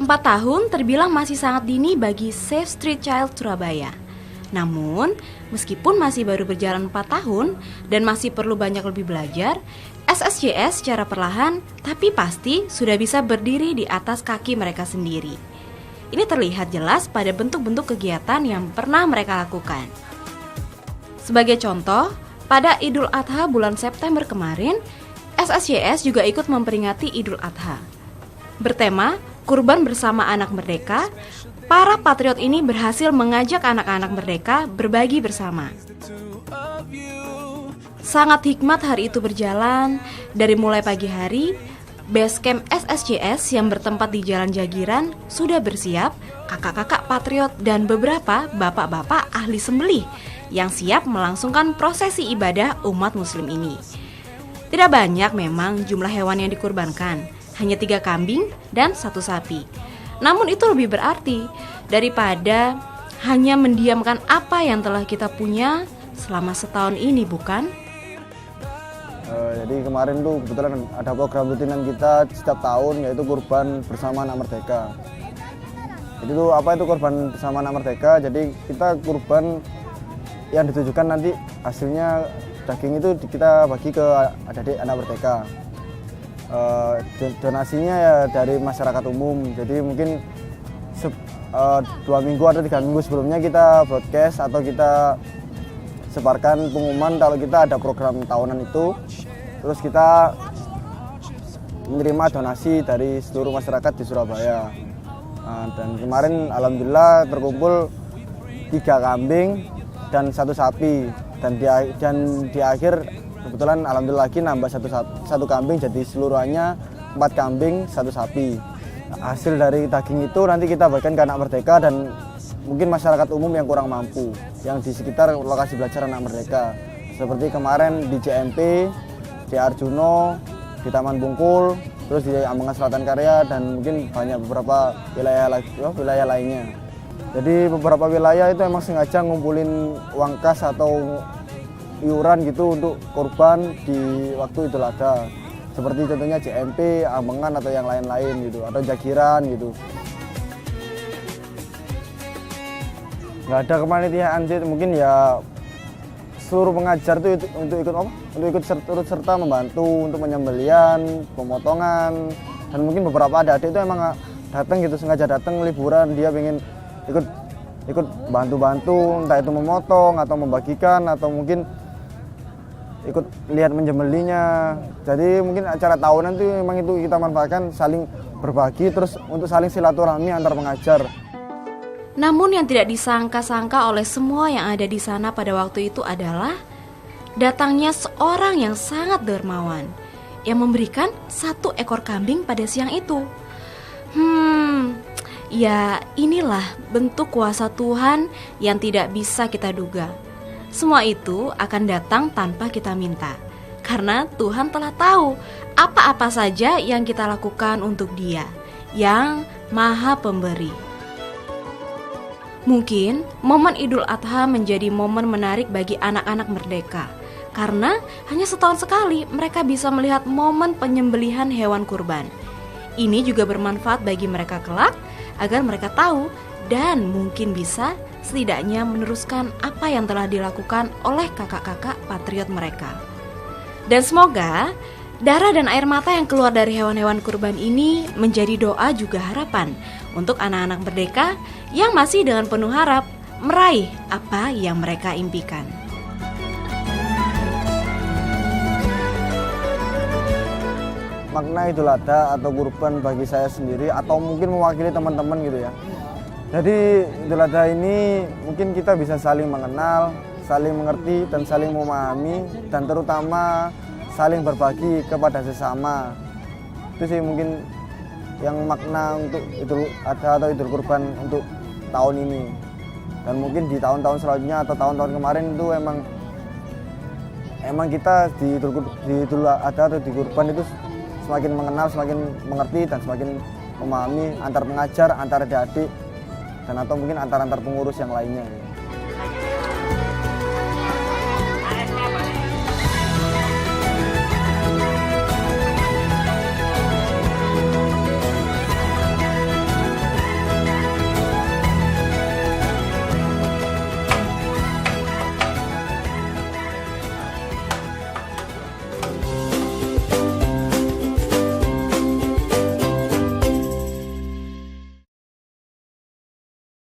4 tahun terbilang masih sangat dini bagi Safe Street Child Surabaya. Namun, meskipun masih baru berjalan 4 tahun dan masih perlu banyak lebih belajar, SSJS secara perlahan tapi pasti sudah bisa berdiri di atas kaki mereka sendiri. Ini terlihat jelas pada bentuk-bentuk kegiatan yang pernah mereka lakukan. Sebagai contoh, pada Idul Adha bulan September kemarin, SSJS juga ikut memperingati Idul Adha. Bertema Kurban Bersama Anak Merdeka, para patriot ini berhasil mengajak anak-anak merdeka berbagi bersama. Sangat hikmat hari itu berjalan. Dari mulai pagi hari, base camp SSJS yang bertempat di Jalan Jagiran sudah bersiap kakak-kakak patriot dan beberapa bapak-bapak ahli sembelih yang siap melangsungkan prosesi ibadah umat muslim ini. Tidak banyak memang jumlah hewan yang dikurbankan, hanya 3 kambing dan 1 sapi. Namun itu lebih berarti daripada hanya mendiamkan apa yang telah kita punya selama setahun ini, bukan? Jadi kemarin tuh kebetulan ada program rutinan kita setiap tahun, yaitu kurban bersama anak merdeka. Jadi tuh apa itu kurban bersama anak merdeka? Jadi kita kurban yang ditujukan nanti hasilnya daging itu kita bagi ke adik-adik anak merdeka. Donasinya ya dari masyarakat umum. Jadi mungkin 2 minggu atau 3 minggu sebelumnya kita broadcast atau kita sebarkan pengumuman kalau kita ada program tahunan itu. Terus kita menerima donasi dari seluruh masyarakat di Surabaya. Dan kemarin alhamdulillah terkumpul 3 kambing dan 1 sapi. Dan di akhir kebetulan alhamdulillah lagi nambah satu kambing, jadi seluruhannya 4 kambing 1 sapi. Hasil dari daging itu nanti kita bagikan ke anak merdeka dan mungkin masyarakat umum yang kurang mampu yang di sekitar lokasi belajar anak merdeka. Seperti kemarin di JMP, di Arjuno, di Taman Bungkul, terus di Ambengan Selatan Karya, dan mungkin banyak beberapa wilayah lainnya. Jadi beberapa wilayah itu emang sengaja ngumpulin uang kas atau iuran gitu untuk korban di waktu Idul Adha. Seperti contohnya JMP, Ambengan atau yang lain-lain gitu, atau Jagiran gitu. Nggak ada kepanitiaan sih, mungkin ya seluruh pengajar itu untuk ikut serta membantu untuk penyembelian, pemotongan, dan mungkin beberapa adik-adik itu emang datang gitu, sengaja datang liburan, dia pengen ikut bantu-bantu, entah itu memotong atau membagikan atau mungkin ikut lihat menjembelinya. Jadi mungkin acara tahunan itu memang itu kita manfaatkan saling berbagi terus untuk saling silaturahmi antar pengajar. Namun yang tidak disangka-sangka oleh semua yang ada di sana pada waktu itu adalah datangnya seorang yang sangat dermawan yang memberikan 1 ekor kambing pada siang itu. Ya inilah bentuk kuasa Tuhan yang tidak bisa kita duga. Semua itu akan datang tanpa kita minta, karena Tuhan telah tahu apa-apa saja yang kita lakukan untuk Dia, yang Maha Pemberi. Mungkin momen Idul Adha menjadi momen menarik bagi anak-anak merdeka, karena hanya setahun sekali mereka bisa melihat momen penyembelihan hewan kurban. Ini juga bermanfaat bagi mereka kelak, agar mereka tahu dan mungkin bisa setidaknya meneruskan apa yang telah dilakukan oleh kakak-kakak patriot mereka. Dan semoga darah dan air mata yang keluar dari hewan-hewan kurban ini menjadi doa juga harapan untuk anak-anak merdeka yang masih dengan penuh harap meraih apa yang mereka impikan. Makna Idul Adha atau kurban bagi saya sendiri atau mungkin mewakili teman-teman gitu ya. Jadi Idul Adha ini mungkin kita bisa saling mengenal, saling mengerti dan saling memahami, dan terutama saling berbagi kepada sesama. Itu sih mungkin yang makna untuk Idul Adha atau Idul Kurban untuk tahun ini. Dan mungkin di tahun-tahun selanjutnya atau tahun-tahun kemarin itu emang kita di Idul Adha atau di Kurban itu semakin mengenal, semakin mengerti dan semakin memahami antar pengajar, antar adik-adik, dan atau mungkin antar pengurus yang lainnya.